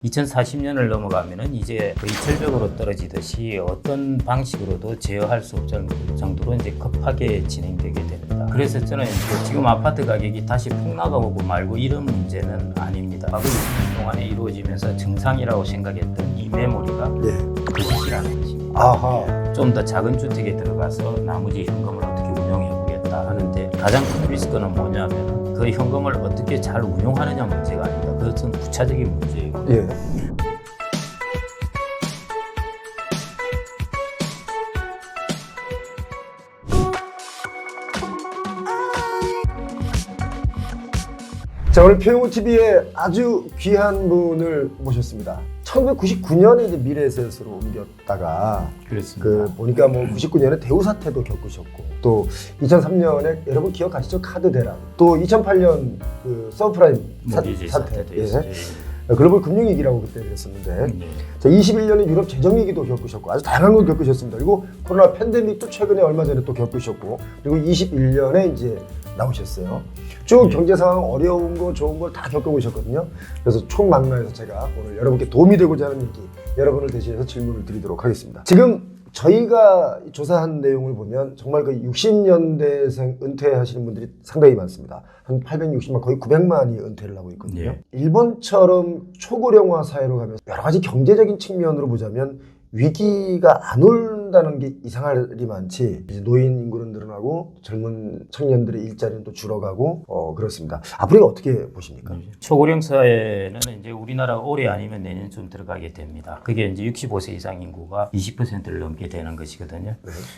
2040년을 넘어가면은 이제 거의 절벽으로 떨어지듯이 어떤 방식으로도 제어할 수 없을 정도로 이제 급하게 진행되게 됩니다. 그래서 저는 이제 지금 아파트 가격이 다시 폭락하고 말고 이런 문제는 아닙니다. 과거 20년 동안에 이루어지면서 정상이라고 생각했던 이 메모리가 거짓이라는 것입니다. 아하. 좀 더 작은 주택에 들어가서 나머지 현금을 어떻게 운용해 보겠다 하는데 가장 큰 리스크는 뭐냐면 그 현금을 어떻게 잘 운용하느냐 문제가 아닙니다. 그것은 부차적인 문제예요. 예. 자, 오늘 표용TV에 아주 귀한 분을 모셨습니다. 1999년에 이제 미래에셋으로 옮겼다가 그렇습니다. 보니까 뭐 99년에 대우 사태도 겪으셨고 또 2003년에 여러분 기억하시죠? 카드 대란. 또 2008년 그 서브프라임 사태. 글로벌 금융위기라고 그때 그랬었는데 자, 21년에 유럽 재정위기도 겪으셨고 아주 다양한 걸 겪으셨습니다. 그리고 코로나 팬데믹도 최근에 얼마 전에 또 겪으셨고 그리고 21년에 이제 나오셨어요. 쭉 경제 상황 어려운 거 좋은 걸 다 겪어보셨거든요. 그래서 총망라해서 제가 오늘 여러분께 도움이 되고자 하는 얘기 여러분을 대신해서 질문을 드리도록 하겠습니다. 지금 저희가 조사한 내용을 보면 정말 그 60년대생 은퇴하시는 분들이 상당히 많습니다. 한 860만 거의 900만이 은퇴를 하고 있거든요. 일본처럼 초고령화 사회로 가면서 여러 가지 경제적인 측면으로 보자면 위기가 안 온다는 게 이상할 일이 많지 이제 노인 인구는 늘어나고 젊은 청년들의 일자리는 또 줄어가고 그렇습니다. 앞으로 어떻게 보십니까? 초고령 사회는 이제 우리나라 올해 아니면 내년쯤 들어가게 됩니다. 그게 이제 65세 이상 인구가 20%를 넘게 되는 것이거든요.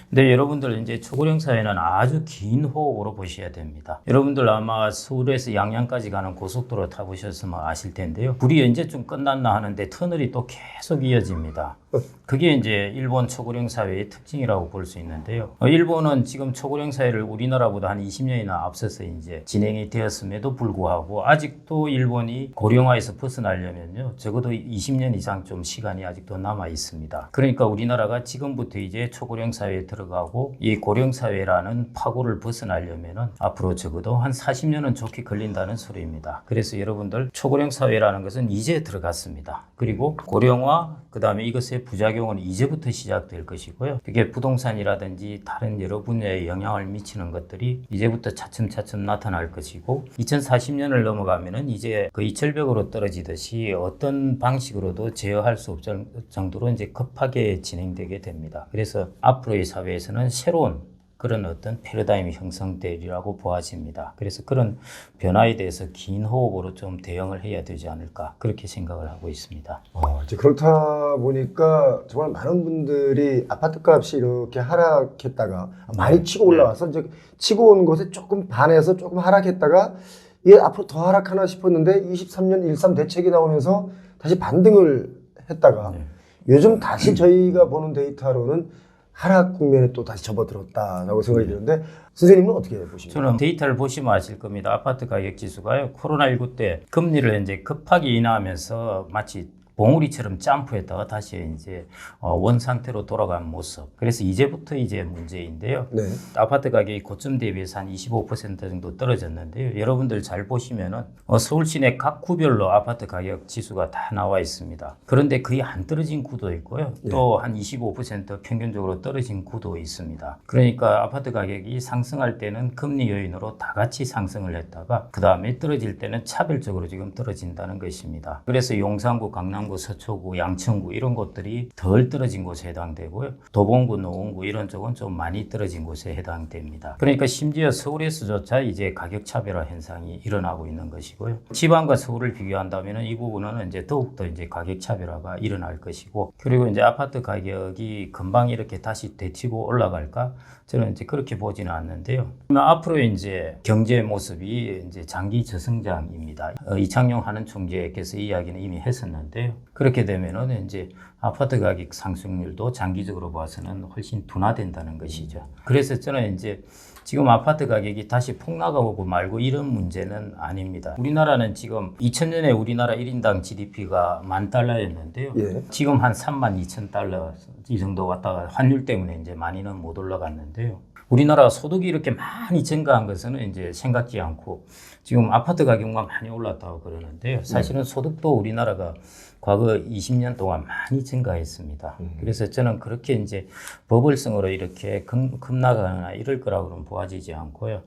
근데 여러분들 이제 초고령 사회는 아주 긴 호흡으로 보셔야 됩니다. 여러분들 아마 서울에서 양양까지 가는 고속도로 타보셨으면 아실 텐데요. 불이 언제쯤 끝났나 하는데 터널이 또 계속 이어집니다. 그게 이제 일본 초고령 사회의 특징이라고 볼 수 있는데요. 일본은 지금 초고령 사회를 우리나라보다 한 20년이나 앞서서 이제 진행이 되었음에도 불구하고 아직도 일본이 고령화에서 벗어나려면요. 적어도 20년 이상 좀 시간이 아직도 남아 있습니다. 그러니까 우리나라가 지금부터 이제 초고령 사회에 들어가고 이 고령 사회라는 파고를 벗어나려면은 앞으로 적어도 한 40년은 좋게 걸린다는 소리입니다. 그래서 여러분들 초고령 사회라는 것은 이제 들어갔습니다. 그리고 고령화 그다음에 이것의 부작용은 이제부터 시작될 것이고요. 그게 부동산이라든지 다른 여러 분야에 영향을 미치는 것들이 이제부터 차츰차츰 나타날 것이고 2040년을 넘어가면은 이제 거의 절벽으로 떨어지듯이 어떤 방식으로도 제어할 수 없을 정도로 이제 급하게 진행되게 됩니다. 그래서 앞으로의 사회에서는 새로운 그런 어떤 패러다임이 형성되리라고 보아집니다. 그래서 그런 변화에 대해서 긴 호흡으로 좀 대응을 해야 되지 않을까 그렇게 생각을 하고 있습니다. 이제 그렇다 보니까 정말 많은 분들이 아파트 값이 이렇게 하락했다가 많이 치고 올라와서 이제 치고 온 곳에 조금 반해서 조금 하락했다가 이게 앞으로 더 하락하나 싶었는데 23년 13 대책이 나오면서 다시 반등을 했다가 요즘 다시 저희가 보는 데이터로는 하락 국면에 또 다시 접어들었다라고 생각이 드는데 선생님은 어떻게 보십니까? 저는 데이터를 보시면 아실 겁니다. 아파트 가격 지수가요. 코로나19 때 금리를 이제 급하게 인하하면서 마치 봉우리처럼 점프했다가 다시 이제 원 상태로 돌아간 모습. 그래서 이제부터 이제 문제인데요. 아파트 가격이 고점 대비해서 한 25% 정도 떨어졌는데요. 여러분들 잘 보시면은 서울 시내 각 구별로 아파트 가격 지수가 다 나와 있습니다. 그런데 거의 안 떨어진 구도 있고요. 또 한 25% 평균적으로 떨어진 구도 있습니다. 그러니까 아파트 가격이 상승할 때는 금리 요인으로 다 같이 상승을 했다가 그 다음에 떨어질 때는 차별적으로 지금 떨어진다는 것입니다. 그래서 용산구, 강남구, 서초구, 양천구 이런 곳들이 덜 떨어진 곳에 해당되고요. 도봉구, 노원구 이런 쪽은 좀 많이 떨어진 곳에 해당됩니다. 그러니까 심지어 서울에서조차 이제 가격 차별화 현상이 일어나고 있는 것이고요. 지방과 서울을 비교한다면 이 부분은 이제 더욱더 이제 가격 차별화가 일어날 것이고 그리고 이제 아파트 가격이 금방 이렇게 다시 되치고 올라갈까? 저는 이제 그렇게 보지는 않는데요. 앞으로 이제 경제 모습이 이제 장기 저성장입니다. 이창용 하는 총재께서 이야기는 이미 했었는데요. 그렇게 되면은 이제 아파트 가격 상승률도 장기적으로 봐서는 훨씬 둔화된다는 것이죠. 그래서 저는 이제 지금 아파트 가격이 다시 폭락하고 말고 이런 문제는 아닙니다. 우리나라는 지금 2000년에 우리나라 1인당 GDP가 $10,000였는데요. 지금 한 32,000달러 이 정도 왔다가 환율 때문에 이제 많이는 못 올라갔는데요. 우리나라 소득이 이렇게 많이 증가한 것은 이제 생각지 않고 지금 아파트 가격만 많이 올랐다고 그러는데요. 사실은 소득도 우리나라가 과거 20년 동안 많이 증가했습니다. 그래서 저는 그렇게 이제 버블성으로 이렇게 급락하거나 이럴 거라고는 보아지지 않고요.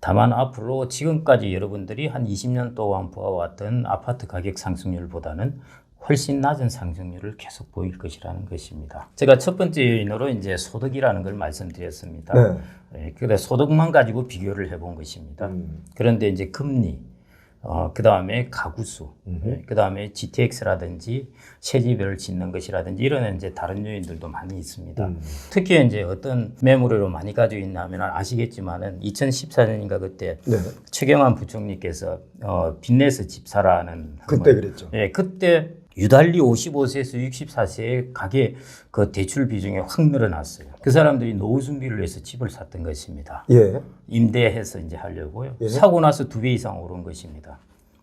다만 앞으로 지금까지 여러분들이 한 20년 동안 보아왔던 아파트 가격 상승률보다는 훨씬 낮은 상승률을 계속 보일 것이라는 것입니다. 제가 첫 번째 요인으로 이제 소득이라는 걸 말씀드렸습니다. 네. 네, 그래 소득만 가지고 비교를 해본 것입니다. 그런데 이제 금리, 그 다음에 가구수, 그 다음에 GTX라든지 새집을 짓는 것이라든지 이런 이제 다른 요인들도 많이 있습니다. 특히 이제 어떤 매물으로 많이 가지고 있냐면 아시겠지만은 2014년인가 그때 네. 최경환 부총리께서 빚내서 집 사라는 그때 그랬죠. 예, 그때 유달리 55세에서 64세의 가계 그 대출 비중이 확 늘어났어요. 그 사람들이 노후 준비를 해서 집을 샀던 것입니다. 예. 임대해서 이제 하려고요. 예. 사고 나서 2배 이상 오른 것입니다.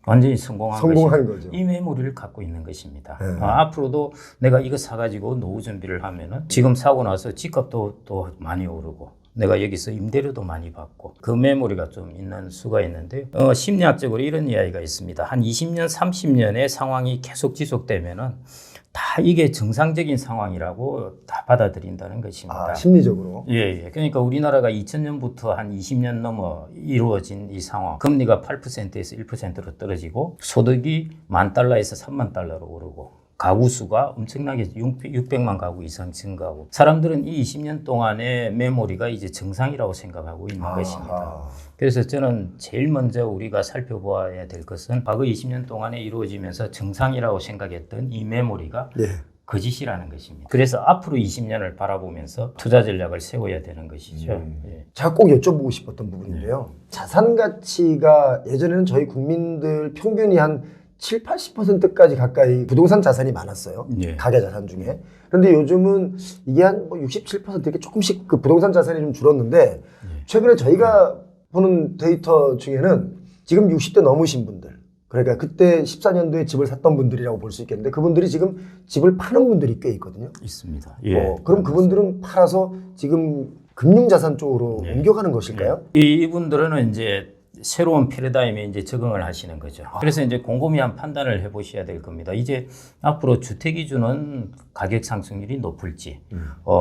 완전히 성공한 거죠. 이 메모리를 갖고 있는 것입니다. 예. 앞으로도 내가 이거 사가지고 노후 준비를 하면은 지금 사고 나서 집값도 또 많이 오르고 내가 여기서 임대료도 많이 받고 그 메모리가 좀 있는 수가 있는데요. 심리학적으로 이런 이야기가 있습니다. 한 20년, 30년의 상황이 계속 지속되면은 다 이게 정상적인 상황이라고 다 받아들인다는 것입니다. 아, 심리적으로. 예. 그러니까 우리나라가 2000년부터 한 20년 넘어 이루어진 이 상황, 금리가 8%에서 1%로 떨어지고 소득이 $10,000에서 $30,000로 오르고 가구 수가 엄청나게 600만 가구 이상 증가하고 사람들은 이 20년 동안의 메모리가 이제 정상이라고 생각하고 있는 것입니다. 그래서 저는 제일 먼저 우리가 살펴보아야 될 것은 과거 20년 동안에 이루어지면서 정상이라고 생각했던 이 메모리가 예. 거짓이라는 것입니다. 그래서 앞으로 20년을 바라보면서 투자 전략을 세워야 되는 것이죠. 예. 제가 꼭 여쭤보고 싶었던 부분인데요. 자산 가치가 예전에는 저희 국민들 평균이 한 7, 80%까지 가까이 부동산 자산이 많았어요. 예. 가계 자산 중에. 그런데 요즘은 이게 한 뭐 67% 이렇게 조금씩 그 부동산 자산이 좀 줄었는데 최근에 저희가 보는 데이터 중에는 지금 60대 넘으신 분들 그러니까 그때 14년도에 집을 샀던 분들이라고 볼 수 있겠는데 그분들이 지금 집을 파는 분들이 꽤 있거든요. 있습니다. 예. 그럼 그분들은 팔아서 지금 금융자산 쪽으로 옮겨가는 것일까요? 이분들은 이제 새로운 패러다임에 이제 적응을 하시는 거죠. 그래서 이제 곰곰이한 판단을 해보셔야 될 겁니다. 이제 앞으로 주택이 주는 가격 상승률이 높을지,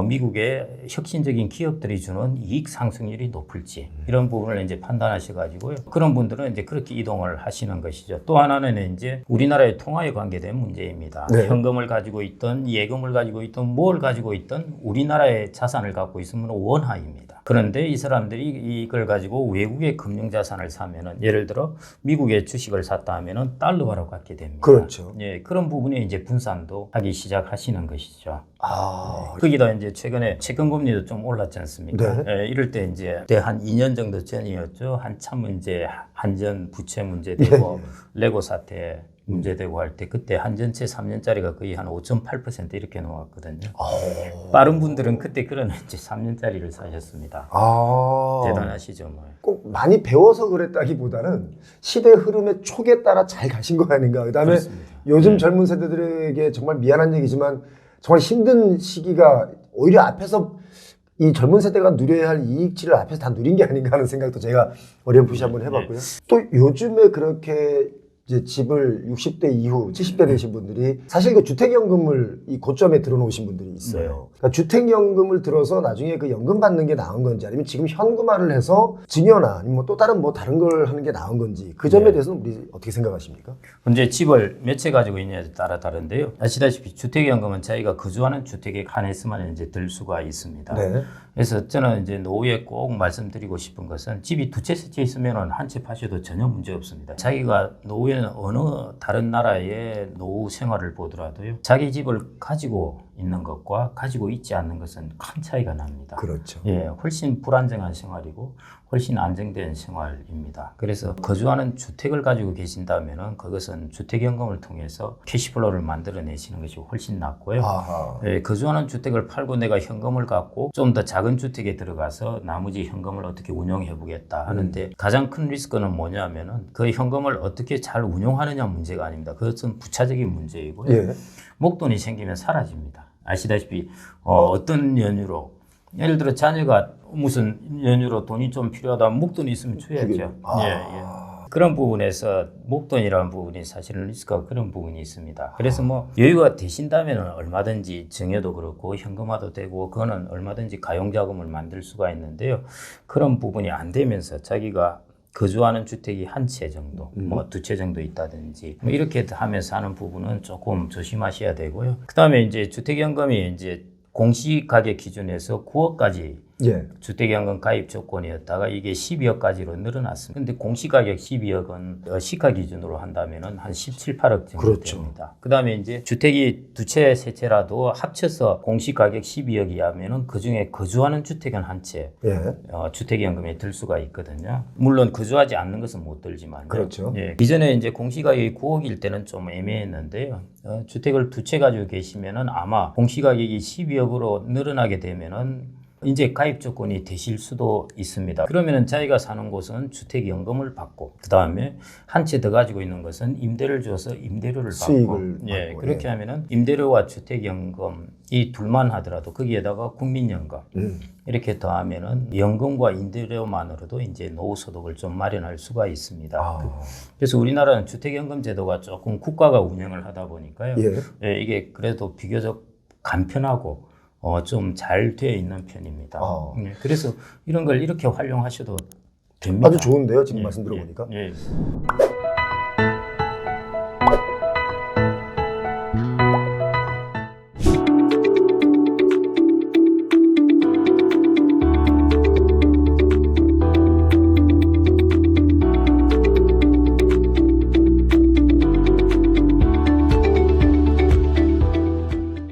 미국의 혁신적인 기업들이 주는 이익 상승률이 높을지 이런 부분을 이제 판단하셔가지고요. 그런 분들은 이제 그렇게 이동을 하시는 것이죠. 또 하나는 이제 우리나라의 통화에 관계된 문제입니다. 네. 현금을 가지고 있던 예금을 가지고 있던 뭘 가지고 있던 우리나라의 자산을 갖고 있으면 원화입니다. 그런데 이 사람들이 이걸 가지고 외국의 금융자산을 사면은 예를 들어 미국의 주식을 샀다 하면은 달러화로 갖게 됩니다. 그렇죠. 예, 그런 부분에 이제 분산도 하기 시작하시는 것이죠. 거기다 이제 최근에 채권금리도 좀 올랐지 않습니까? 네. 예, 이럴 때 이제 그때 한 2년 정도 전이었죠. 한참 문제, 한전 부채 문제되고 레고 사태 문제되고 할 때 그때 한전채 3년짜리가 거의 한 5.8% 이렇게 나왔거든요. 빠른 분들은 그때 그런 이제 3년짜리를 사셨습니다. 대단하시죠, 뭐. 꼭 많이 배워서 그랬다기보다는 시대 흐름의 촉에 따라 잘 가신 거 아닌가. 그다음에 그렇습니다. 요즘 젊은 세대들에게 정말 미안한 얘기지만 정말 힘든 시기가 오히려 앞에서 이 젊은 세대가 누려야 할 이익치를 앞에서 다 누린 게 아닌가 하는 생각도 제가 어렴풋이 한번 해봤고요. 또 요즘에 그렇게 이제 집을 60대 이후 70대 되신 분들이 사실 그 주택연금을 이 고점에 들어놓으신 분들이 있어요. 그러니까 주택연금을 들어서 나중에 그 연금 받는 게 나은 건지 아니면 지금 현금화를 해서 증여나 아니면 뭐 또 다른 걸 하는 게 나은 건지 그 점에 대해서는 우리 어떻게 생각하십니까? 현재 집을 몇 채 가지고 있냐에 따라 다른데요. 아시다시피 주택연금은 자기가 거주하는 주택에 한해서만 이제 들 수가 있습니다. 네. 그래서 저는 이제 노후에 꼭 말씀드리고 싶은 것은 집이 2채, 3채 있으면 한 채 파셔도 전혀 문제 없습니다. 자기가 노후에는 어느 다른 나라의 노후 생활을 보더라도요. 자기 집을 가지고 있는 것과 가지고 있지 않는 것은 큰 차이가 납니다. 그렇죠. 예, 훨씬 불안정한 생활이고 훨씬 안정된 생활입니다. 그래서 거주하는 주택을 가지고 계신다면은 그것은 주택연금을 통해서 캐시플로우를 만들어내시는 것이 훨씬 낫고요. 예, 거주하는 주택을 팔고 내가 현금을 갖고 좀 더 작은 주택에 들어가서 나머지 현금을 어떻게 운용해 보겠다 하는데 가장 큰 리스크는 뭐냐면은 그 현금을 어떻게 잘 운용하느냐 문제가 아닙니다. 그것은 부차적인 문제이고요. 예. 목돈이 생기면 사라집니다. 아시다시피 어떤 연유로 예를 들어 자녀가 무슨 연유로 돈이 좀 필요하다면 목돈이 있으면 줘야죠. 아. 예. 그런 부분에서 목돈이라는 부분이 사실은 리스크가 그런 부분이 있습니다. 그래서 뭐 여유가 되신다면 얼마든지 증여도 그렇고 현금화도 되고 그거는 얼마든지 가용자금을 만들 수가 있는데요. 그런 부분이 안 되면서 자기가 거주하는 주택이 한 채 정도, 뭐 두 채 정도 있다든지 뭐 이렇게 하면서 하는 부분은 조금 조심하셔야 되고요. 그다음에 이제 주택연금이 이제 공시가격 기준에서 9억까지 예. 주택연금 가입 조건이었다가 이게 12억까지로 늘어났습니다. 근데 공시가격 12억은 시가 기준으로 한다면은 한 17, 8억 정도 그렇죠. 됩니다. 그다음에 이제 주택이 두 채, 세 채라도 합쳐서 공시가격 12억이 하면은 그중에 거주하는 주택은 한 채 예. 주택연금에 들 수가 있거든요. 물론 거주하지 않는 것은 못 들지만 그렇죠. 예. 이전에 이제 공시가격이 9억일 때는 좀 애매했는데요. 주택을 두 채 가지고 계시면은 아마 공시가격이 12억으로 늘어나게 되면은 이제 가입 조건이 되실 수도 있습니다. 그러면은 자기가 사는 곳은 주택연금을 받고 그 다음에 한 채 더 가지고 있는 것은 임대를 줘서 임대료를 받고 수익을 예, 받고, 그렇게 예. 하면은 임대료와 주택연금 이 둘만 하더라도 거기에다가 국민연금 이렇게 더하면은 연금과 임대료만으로도 이제 노후소득을 좀 마련할 수가 있습니다. 아. 그래서 우리나라는 주택연금 제도가 조금 국가가 운영을 하다 보니까요. 예. 예, 이게 그래도 비교적 간편하고 좀 잘 되어 있는 편입니다. 네, 그래서 이런 걸 이렇게 활용하셔도 됩니다. 아주 좋은데요, 지금 말씀 들어보니까. 예.